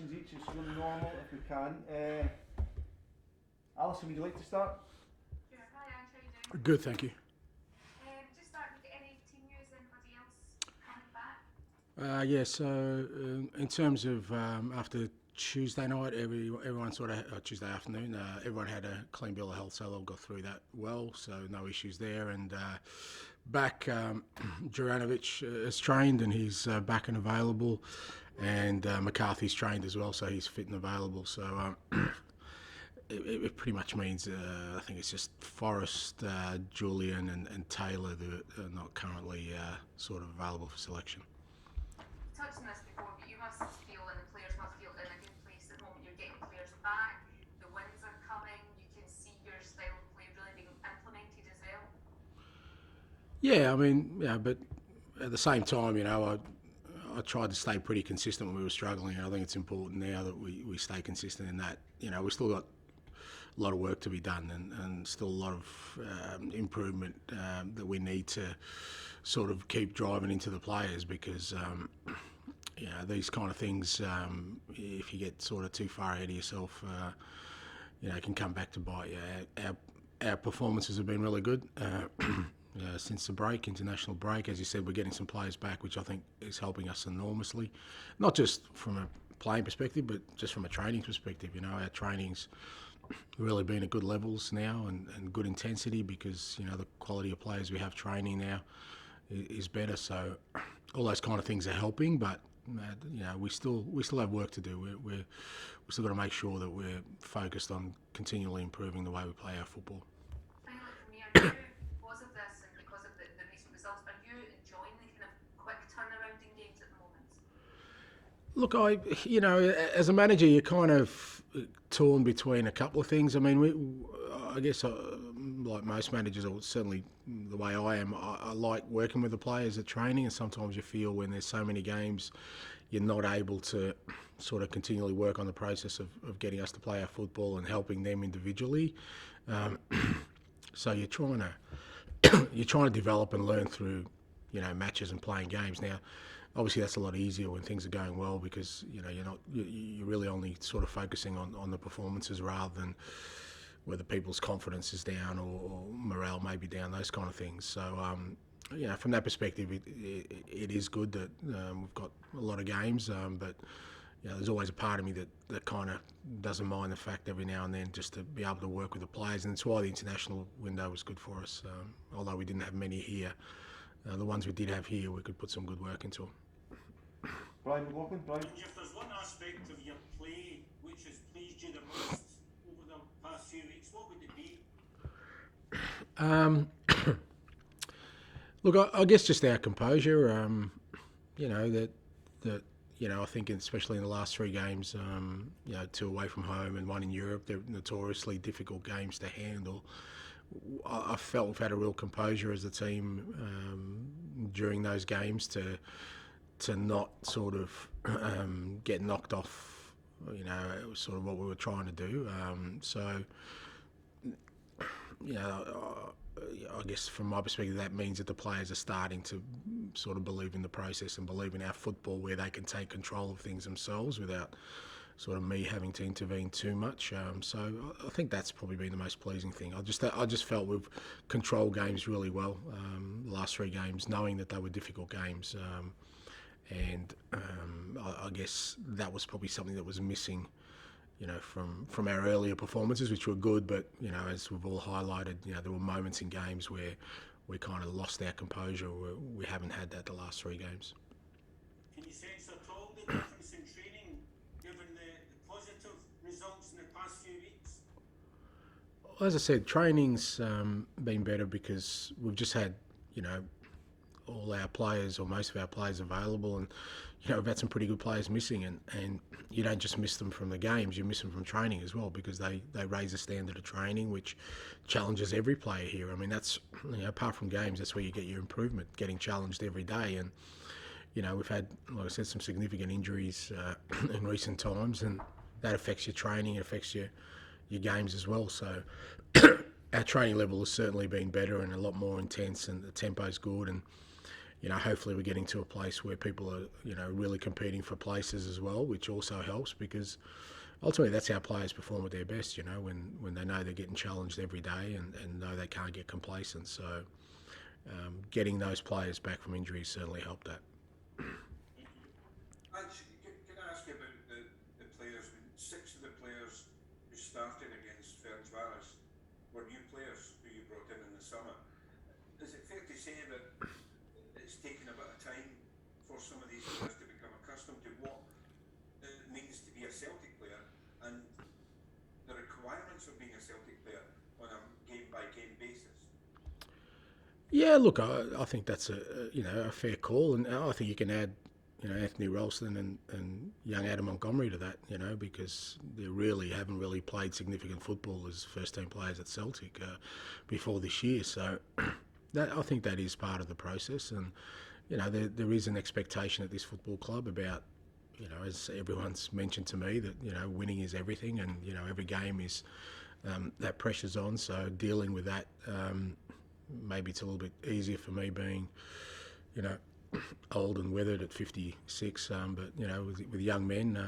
questions each, it's really normal if we can. Alison, would you like to start? Sure. Hi, Ange, how you doing? Good, thank you. Just starting with any team news, anybody else coming back? Yeah, so in terms of after Tuesday night, everyone sort of Tuesday afternoon, everyone had a clean bill of health, so they all got through that well. So no issues there. And back, Juranovic is trained and he's back and available, and McCarthy's trained as well, so he's fit and available. So. It pretty much means I think it's just Forrest, Julian, and Taylor that are not currently sort of available for selection. You touched on this before, but you must feel, and the players must feel, in a good place at the moment. You're getting players back, the wins are coming, you can see your style of play really being implemented as well. Yeah, I mean, yeah, but at the same time, I tried to stay pretty consistent when we were struggling, and I think it's important now that we stay consistent in that. We still got a lot of work to be done, and still a lot of improvement that we need to sort of keep driving into the players, because these kind of things, if you get sort of too far ahead of yourself, it can come back to bite you. Our performances have been really good since the international break. As you said, we're getting some players back, which I think is helping us enormously, not just from a playing perspective, but just from a training perspective. Our training's really been at good levels now and good intensity, because the quality of players we have training now is better. So all those kind of things are helping, but we still have work to do. We still got to make sure that we're focused on continually improving the way we play our football. Finally, from me, are you, because of this and because of the recent results, are you enjoying the kind of quick turnaround in games at the moment? Look, as a manager, you're kind of torn between a couple of things. I mean, I guess like most managers, or certainly the way I am, I like working with the players at training, and sometimes you feel when there's so many games, you're not able to sort of continually work on the process of getting us to play our football and helping them individually. So you're trying to develop and learn through, matches and playing games. Now, obviously that's a lot easier when things are going well, because you're really only sort of focusing on the performances rather than whether people's confidence is down or morale may be down, those kind of things. So from that perspective, it is good that we've got a lot of games, but there's always a part of me that kind of doesn't mind the fact every now and then just to be able to work with the players, and it's why the international window was good for us. Although we didn't have many here, the ones we did have here, we could put some good work into them. Brian McLaughlin, Brian? If there's one aspect of your play which has pleased you the most over the past few weeks, what would it be? Look, I guess just our composure. I think especially in the last three games, two away from home and one in Europe, they're notoriously difficult games to handle. I felt we've had a real composure as a team during those games to not sort of get knocked off. It was sort of what we were trying to do. I guess from my perspective, that means that the players are starting to sort of believe in the process and believe in our football, where they can take control of things themselves without sort of me having to intervene too much. So I think that's probably been the most pleasing thing. I just felt we've controlled games really well, the last three games, knowing that they were difficult games. I guess that was probably something that was missing, from our earlier performances, which were good, but, as we've all highlighted, there were moments in games where we kind of lost our composure. We haven't had that the last three games. Can you sense at all the difference in training, given the positive results in the past few weeks? Well, as I said, training's been better because we've just had, all our players or most of our players available, and we've had some pretty good players missing, and you don't just miss them from the games, you miss them from training as well, because they raise the standard of training, which challenges every player here. I mean, that's, apart from games, that's where you get your improvement, getting challenged every day. And we've had, like I said, some significant injuries in recent times, and that affects your training, it affects your games as well. So our training level has certainly been better and a lot more intense, and the tempo's good. And hopefully we're getting to a place where people are, really competing for places as well, which also helps because ultimately that's how players perform at their best, when they know they're getting challenged every day and know they can't get complacent. So getting those players back from injuries certainly helped that. Ange, can I ask you about the players? I mean, 6 of the players who started against Ferencvaros were new players who you brought in the summer. Is it fair to say that it's taken a bit of time for some of these players to become accustomed to what it means to be a Celtic player and the requirements of being a Celtic player on a game-by-game basis? Yeah, look, I think that's a fair call, and I think you can add Anthony Ralston and young Adam Montgomery to that, because they haven't really played significant football as first team players at Celtic before this year. So I think that is part of the process, and there is an expectation at this football club about, as everyone's mentioned to me, that winning is everything, and every game is that pressure's on. So dealing with that. Maybe it's a little bit easier for me being, old and weathered at 56. But with young men,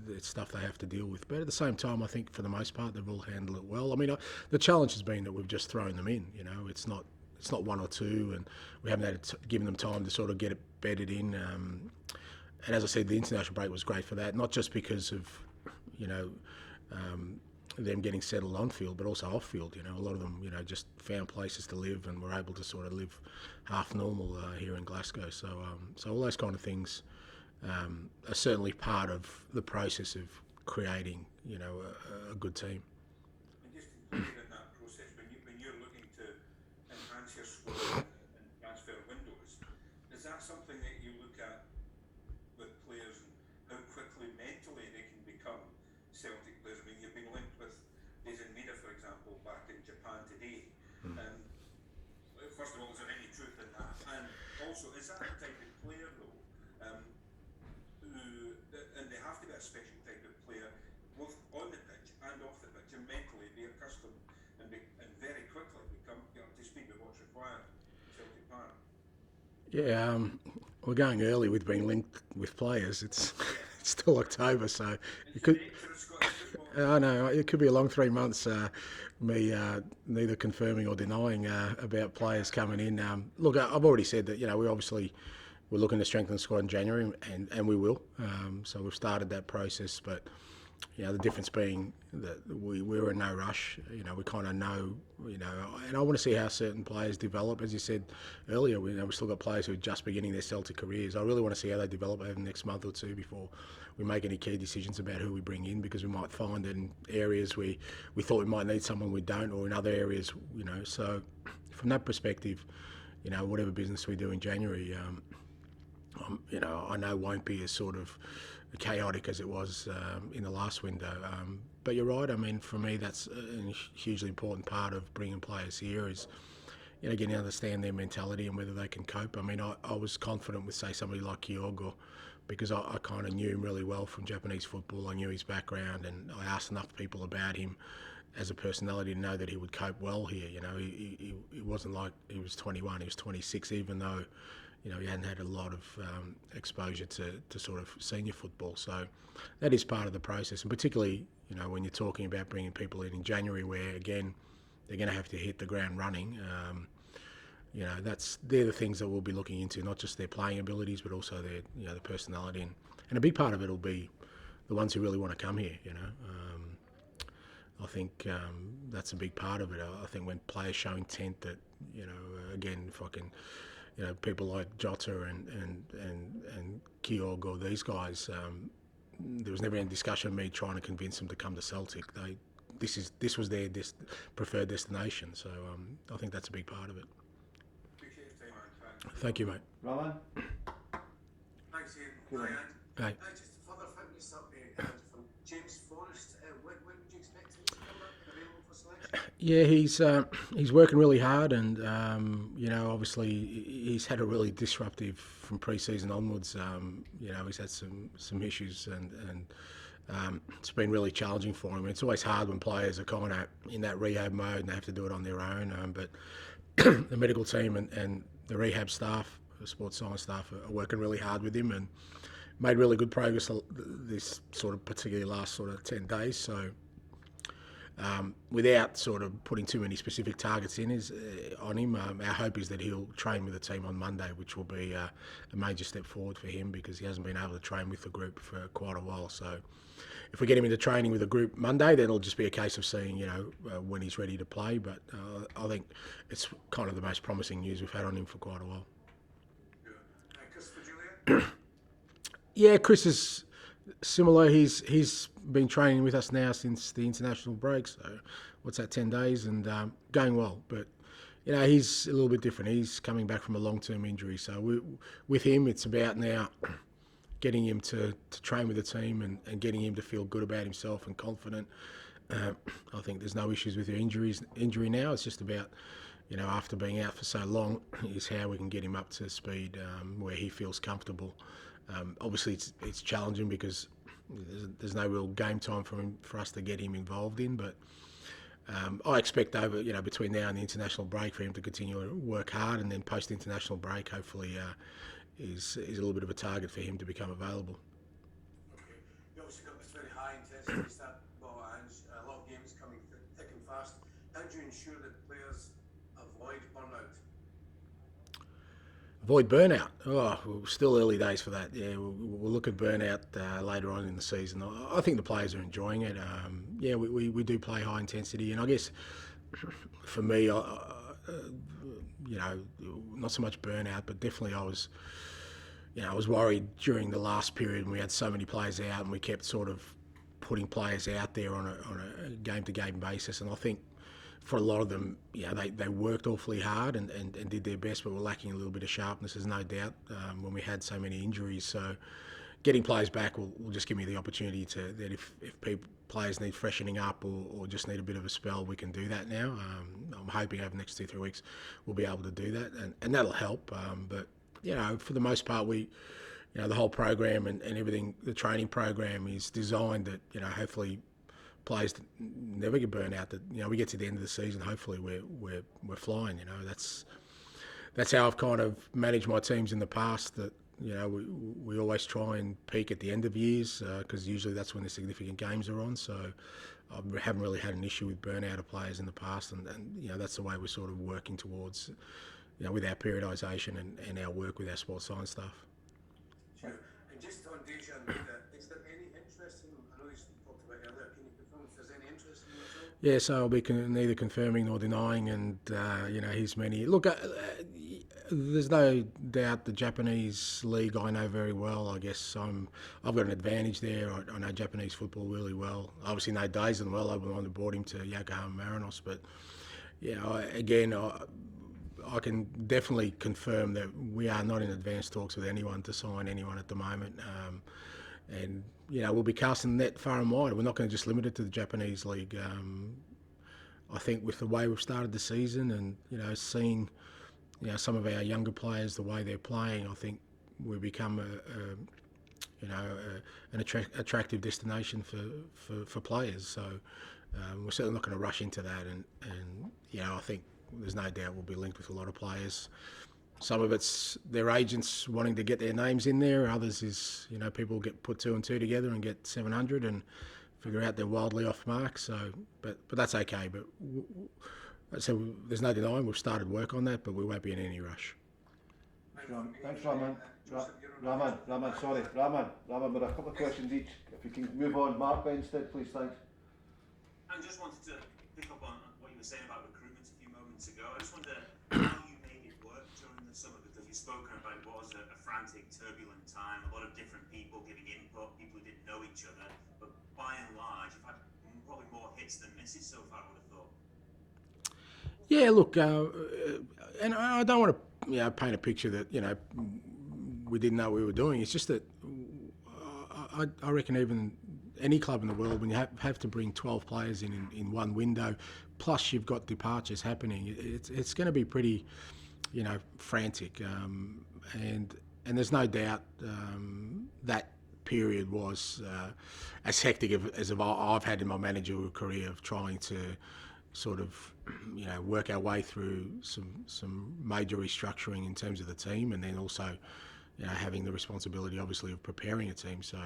it's stuff they have to deal with. But at the same time, I think for the most part they've all handled it well. I mean, the challenge has been that we've just thrown them in. It's not one or two, and we haven't had given them time to sort of get it bedded in. And as I said, the international break was great for that, not just because of them getting settled on field, but also off field. A lot of them, just found places to live and were able to sort of live half normal here in Glasgow. So all those kind of things are certainly part of the process of creating, a good team. And just included in that process, when you're looking to enhance your squad and transfer windows, is that something that you look at with players and how quickly mentally they can become Celtic players? I mean, you've been linked with Mida, for example, back in Japan today. First of all, is there any truth in that? And also, is that the type of player, though, and they have to be a special type of player, both on the pitch and off the pitch, and mentally be accustomed and very quickly become up to speed with what's required in Celtic Park? Yeah, we're going early with being linked with players. It's still October, so it could. I know it could be a long 3 months. Me neither confirming or denying about players coming in. Look, I've already said that we're looking to strengthen the squad in January, and we will. So we've started that process, but the difference being that we're in no rush. We kind of know, and I want to see how certain players develop. As you said earlier, we've still got players who are just beginning their Celtic careers. I really want to see how they develop over the next month or two before we make any key decisions about who we bring in, because we might find that in areas we thought we might need someone we don't, or in other areas, So from that perspective, whatever business we do in January, I know won't be as sort of chaotic as it was in the last window. But you're right. I mean, for me, that's a hugely important part of bringing players here is, getting to understand their mentality and whether they can cope. I mean, I was confident with, say, somebody like Kyogo, because I kind of knew him really well from Japanese football. I knew his background, and I asked enough people about him as a personality to know that he would cope well here. He wasn't like he was 21, he was 26, even though he hadn't had a lot of exposure to sort of senior football. So that is part of the process, and particularly when you're talking about bringing people in January, where again they're going to have to hit the ground running. They're the things that we'll be looking into, not just their playing abilities, but also their the personality, and a big part of it will be the ones who really want to come here. I think that's a big part of it. I think when players show intent that again, if I can. People like Jota and Kyogo, these guys, there was never any discussion of me trying to convince them to come to Celtic. This was their preferred destination, so I think that's a big part of it. Appreciate your time, man. Thank you, mate. Roman? Thanks, Ian. Cool. Hi, Hey. Just to further fitness up from James Forrest, when would you expect him to come up and available for selection? Yeah, he's working really hard, and obviously he's had a really disruptive from pre-season onwards. He's had some issues, and it's been really challenging for him. It's always hard when players are kind of in that rehab mode and they have to do it on their own. But the medical team and the rehab staff, the sports science staff, are working really hard with him and made really good progress this sort of particularly last sort of 10 days. So without sort of putting too many specific targets on him, our hope is that he'll train with the team on Monday, which will be a major step forward for him because he hasn't been able to train with the group for quite a while. So if we get him into training with the group Monday, then it'll just be a case of seeing, when he's ready to play. But I think it's kind of the most promising news we've had on him for quite a while. Chris Julia? Yeah, Chris is similar. He's been training with us now since the international break. So what's that, 10 days, and going well. But he's a little bit different. He's coming back from a long-term injury. So with him, it's about now getting him to train with the team and getting him to feel good about himself and confident. I think there's no issues with the injury now. It's just about, after being out for so long, is how we can get him up to speed where he feels comfortable. Obviously, it's challenging because there's no real game time for us to get him involved in. But I expect between now and the international break for him to continue to work hard, and then post-international break, hopefully, is a little bit of a target for him to become available. Okay. You obviously got this very high intensity start, and a lot of games coming thick and fast. How do you ensure that players avoid burnout? Avoid burnout. Still early days for that. Yeah, we'll look at burnout later on in the season. I think the players are enjoying it. We do play high intensity, and I guess for me, not so much burnout, but definitely I was worried during the last period when we had so many players out and we kept sort of putting players out there on a game-to-game basis. And I think for a lot of them, they worked awfully hard and did their best, but were lacking a little bit of sharpness, there's no doubt, when we had so many injuries. So getting players back will just give me the opportunity that if players need freshening up or just need a bit of a spell, we can do that now. I'm hoping over the next 2-3 weeks we'll be able to do that, and that'll help. But for the most part, the whole program and everything, the training program is designed that hopefully players never get burnt out. That we get to the end of the season, hopefully we're flying. That's how I've kind of managed my teams in the past. That we always try and peak at the end of years because usually that's when the significant games are on. So I haven't really had an issue with burnout of players in the past, and that's the way we're sort of working towards, with our periodisation and our work with our sports science staff. Sure. And just on Deja and Vida, is there any interest in him? I know you talked about earlier. Can you confirm if there's any interest in him at all? Yeah, so I'll be neither confirming nor denying, and his many. Look, there's no doubt the Japanese league I know very well. I guess I've got an advantage there. I know Japanese football really well. I obviously know Daisen well. I wouldn't have brought him to Yokohama Marinos, but I can definitely confirm that we are not in advanced talks with anyone to sign anyone at the moment. And we'll be casting the net far and wide. We're not going to just limit it to the Japanese league. I think with the way we've started the season and seeing some of our younger players, the way they're playing, I think we become an attractive destination for players. So we're certainly not going to rush into that. And I think there's no doubt we'll be linked with a lot of players. Some of it's their agents wanting to get their names in there. Others is, people get put 2 and 2 together and get 700 and figure out they're wildly off mark. So, but that's okay. But so there's no denying we've started work on that, but we won't be in any rush. Thanks, Rahman. Rahman, sorry. Rahman, with a couple of questions each. If you can move on. Mark instead, please, thanks. I just wanted to pick up on what you were saying about recruitment a few moments ago. I just wonder how you made it work during the summer, because you've spoken about what was a frantic, turbulent time, a lot of different people giving input, people who didn't know each other, but by and large, you've had probably more hits than misses so far, I would have thought. Yeah, look, and I don't want to paint a picture that we didn't know what we were doing. It's just that I reckon even any club in the world, when you have to bring 12 players in one window, plus you've got departures happening, it's going to be pretty frantic, and there's no doubt that period was as hectic as I've had in my managerial career of trying to sort of, work our way through some major restructuring in terms of the team, and then also, having the responsibility, obviously, of preparing a team. So,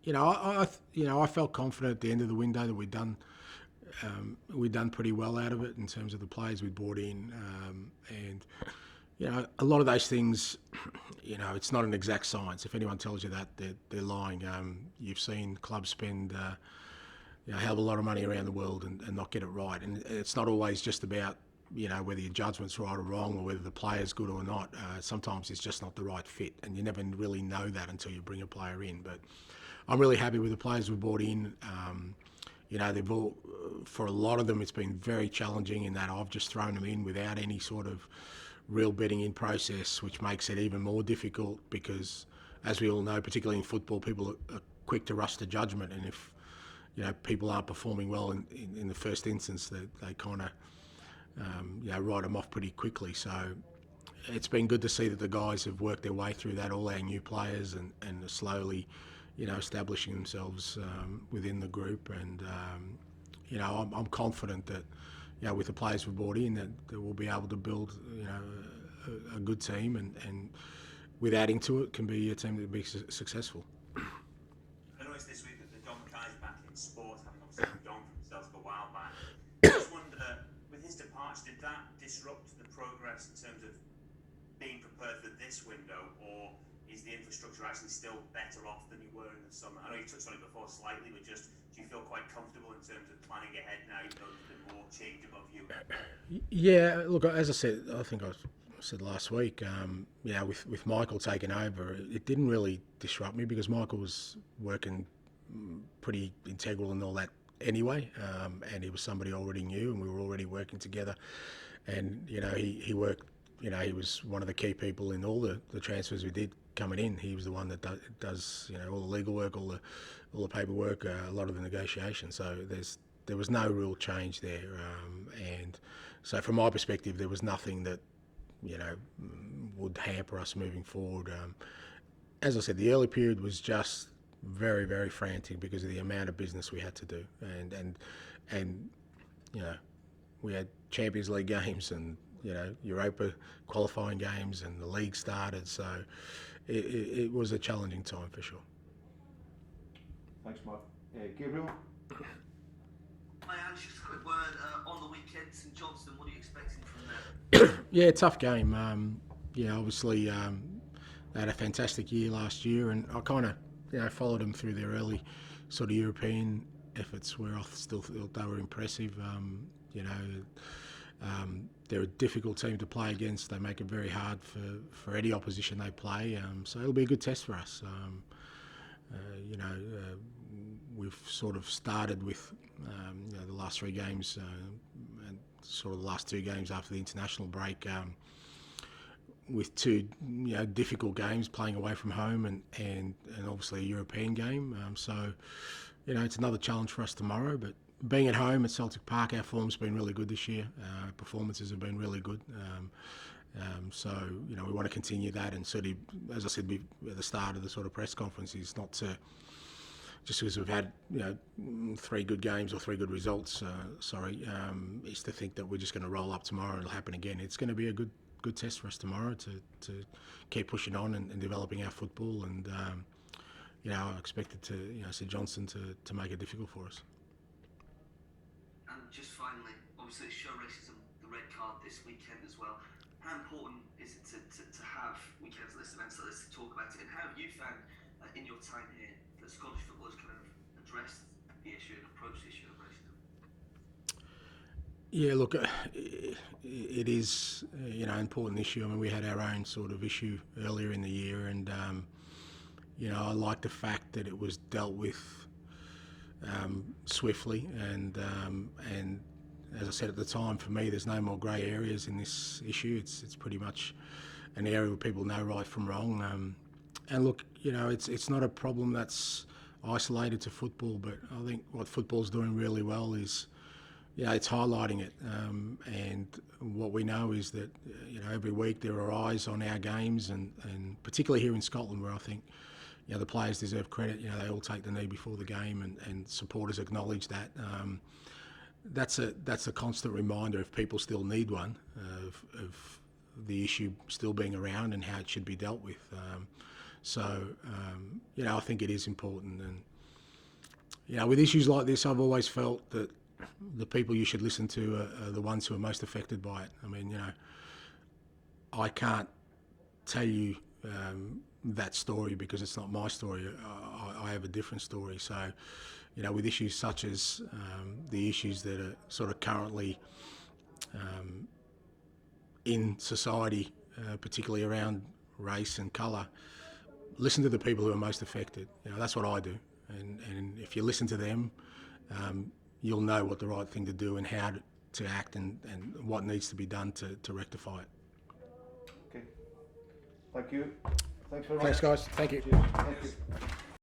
I felt confident at the end of the window that we'd done pretty well out of it in terms of the players we brought in, and a lot of those things, it's not an exact science. If anyone tells you that, they're lying. You've seen clubs spend a hell of a lot of money around the world and not get it right, and it's not always just about whether your judgment's right or wrong, or whether the player's good or not. Sometimes it's just not the right fit, and you never really know that until you bring a player in. But I'm really happy with the players we've brought in. They've all, for a lot of them, it's been very challenging in that I've just thrown them in without any sort of real betting in process, which makes it even more difficult because, as we all know, particularly in football, people are quick to rush to judgment, and if people aren't performing well in the first instance, they kind of write them off pretty quickly. So it's been good to see that the guys have worked their way through that, all our new players, and are slowly establishing themselves within the group. And I'm confident that with the players we've brought in, that we'll be able to build a good team, and with adding to it, can be a team that will be successful. I noticed this week that the Don Kai's back in sport, having obviously moved on from Celtic a while back. I just wonder, with his departure, did that disrupt the progress in terms of being prepared for this window, or is the infrastructure actually still better off than you were in the summer? I know you touched on it before slightly, but just, do you feel quite comfortable in terms of planning ahead now, even though there's been more change above you? Yeah, look, as I said, I think I said last week, with Michael taking over, it didn't really disrupt me because Michael was working pretty integral and all that anyway, and he was somebody I already knew, and we were already working together. And he worked. He was one of the key people in all the transfers we did coming in. He was the one that does all the legal work, all the paperwork, a lot of the negotiation. So there was no real change there, and so from my perspective, there was nothing that would hamper us moving forward. As I said, the early period was just very, very frantic because of the amount of business we had to do, and we had Champions League games and Europa qualifying games, and the league started, so it was a challenging time for sure. Thanks, Mark. Gabriel? Hi, Ange, just a quick word on the weekend, St Johnstone, what are you expecting from there? Yeah, tough game. Obviously they had a fantastic year last year, and I kind of followed them through their early sort of European efforts where I still thought they were impressive. They're a difficult team to play against. They make it very hard for any opposition they play. So it'll be a good test for us. We've sort of started with the last three games and sort of the last two games after the international break with two difficult games, playing away from home and obviously a European game. So it's another challenge for us tomorrow, but being at home at Celtic Park, our form's been really good this year. Performances have been really good. So we want to continue that, and sort of, as I said at the start of the sort of press conference, is not to just because we've had three good games or three good results. Is to think that we're just going to roll up tomorrow and it'll happen again. It's going to be a good test for us tomorrow to keep pushing on and developing our football, and I expected St Johnstone to make it difficult for us. And just finally, obviously show racism, the red card this weekend as well. How important is it to have weekends like this, events like this, to talk about it? And how have you found in your time here that Scottish football has kind of addressed the issue and approached the issue of racism? Yeah, look, it is an important issue. I mean, we had our own sort of issue earlier in the year, and I like the fact that it was dealt with swiftly, and as I said at the time, for me, there's no more grey areas in this issue. It's pretty much an area where people know right from wrong. And look, it's not a problem that's isolated to football, but I think what football's doing really well is, it's highlighting it. And what we know is that, every week there are eyes on our games, and particularly here in Scotland, where I think, the players deserve credit. They all take the knee before the game, and supporters acknowledge that. that's a constant reminder, if people still need one, of the issue still being around and how it should be dealt with. I think it is important. And with issues like this, I've always felt that the people you should listen to are the ones who are most affected by it. I mean, I can't tell you that story because it's not my story. I have a different story. So, with issues such as the issues that are sort of currently in society, particularly around race and colour, listen to the people who are most affected. That's what I do. And if you listen to them, you'll know what the right thing to do and how to act and what needs to be done to rectify it. Okay. Thank you. Thanks very much. Thanks, guys. Thank you. Cheers. Thank you.